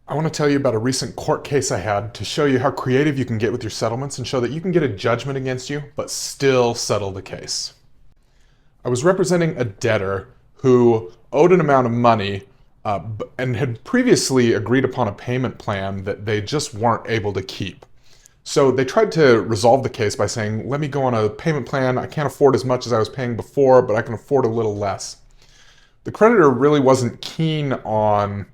I want to tell you about a recent court case I had to show you how creative you can get with your settlements and show that you can get a judgment against you, but still settle the case. I was representing a debtor who owed an amount of money and had previously agreed upon a payment plan that they just weren't able to keep. So they tried to resolve the case by saying, let me go on a payment plan. I can't afford as much as I was paying before, but I can afford a little less. The creditor really wasn't keen on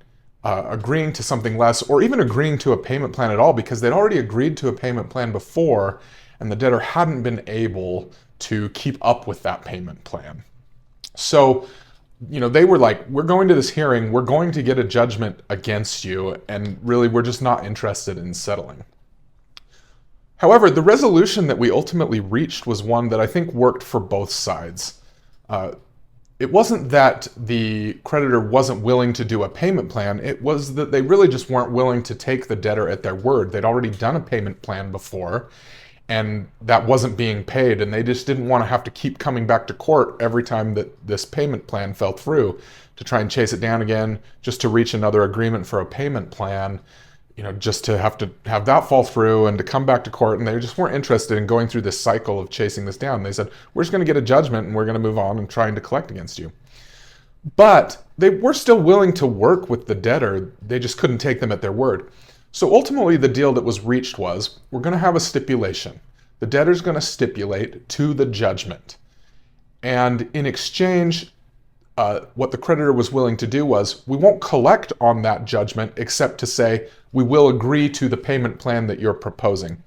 agreeing to something less or even agreeing to a payment plan at all because they'd already agreed to a payment plan before and the debtor hadn't been able to keep up with that payment plan. So, they were like, we're going to this hearing, we're going to get a judgment against you, and really we're just not interested in settling. However, the resolution that we ultimately reached was one that I think worked for both sides. It wasn't that the creditor wasn't willing to do a payment plan, it was that they really just weren't willing to take the debtor at their word. They'd already done a payment plan before, and that wasn't being paid, and they just didn't want to have to keep coming back to court every time that this payment plan fell through to try and chase it down again, just to reach another agreement for a payment plan, just to have that fall through and to come back to court. And they just weren't interested in going through this cycle of chasing this down. They said, we're just going to get a judgment and we're going to move on and trying to collect against you. But they were still willing to work with the debtor. They just couldn't take them at their word. So ultimately the deal that was reached was, we're going to have a stipulation. The debtor's going to stipulate to the judgment. And in exchange, what the creditor was willing to do was, we won't collect on that judgment except to say, we will agree to the payment plan that you're proposing.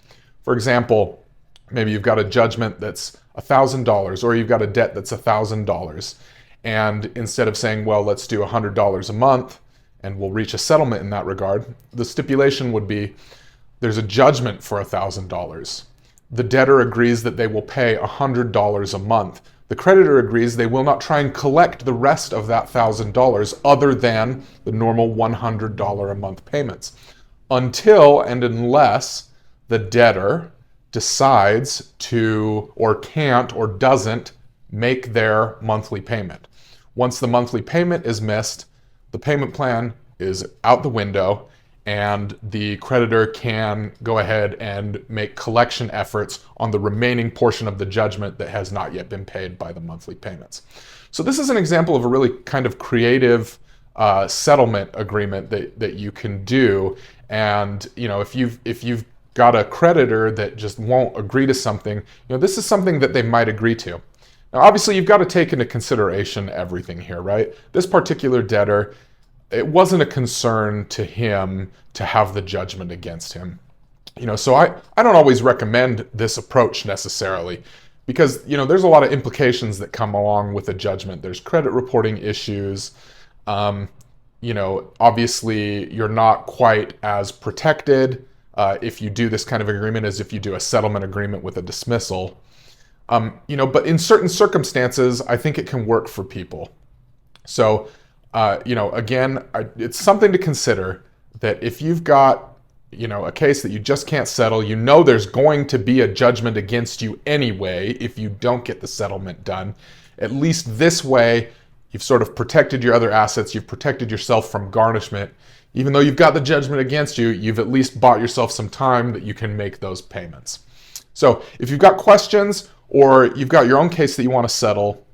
For example, maybe you've got a judgment that's $1,000 or you've got a debt that's $1,000. And instead of saying, well, let's do $100 a month and we'll reach a settlement in that regard, the stipulation would be, there's a judgment for $1,000. The debtor agrees that they will pay $100 a month. The creditor agrees they will not try and collect the rest of that $1,000 other than the normal $100 a month payments, until and unless the debtor decides to, or can't, or doesn't make their monthly payment. Once the monthly payment is missed, the payment plan is out the window, and the creditor can go ahead and make collection efforts on the remaining portion of the judgment that has not yet been paid by the monthly payments. So this is an example of a really kind of creative settlement agreement that you can do. And if you've got a creditor that just won't agree to something, this is something that they might agree to. Now, obviously, you've got to take into consideration everything here, right? This particular debtor, it wasn't a concern to him to have the judgment against him. So I don't always recommend this approach necessarily because, there's a lot of implications that come along with a judgment. There's credit reporting issues. Obviously you're not quite as protected if you do this kind of agreement as if you do a settlement agreement with a dismissal. But in certain circumstances, I think it can work for people. So, again, it's something to consider that if you've got, a case that you just can't settle, there's going to be a judgment against you anyway if you don't get the settlement done. At least this way, you've sort of protected your other assets, you've protected yourself from garnishment. Even though you've got the judgment against you, you've at least bought yourself some time that you can make those payments. So if you've got questions or you've got your own case that you want to settle,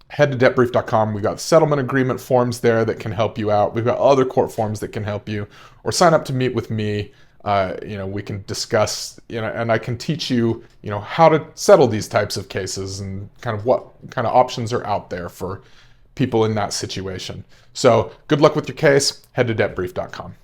head to debtbrief.com. We've got settlement agreement forms there that can help you out. We've got other court forms that can help you, or sign up to meet with me. We can discuss, and I can teach you, how to settle these types of cases and kind of what kind of options are out there for people in that situation. So good luck with your case. Head to debtbrief.com.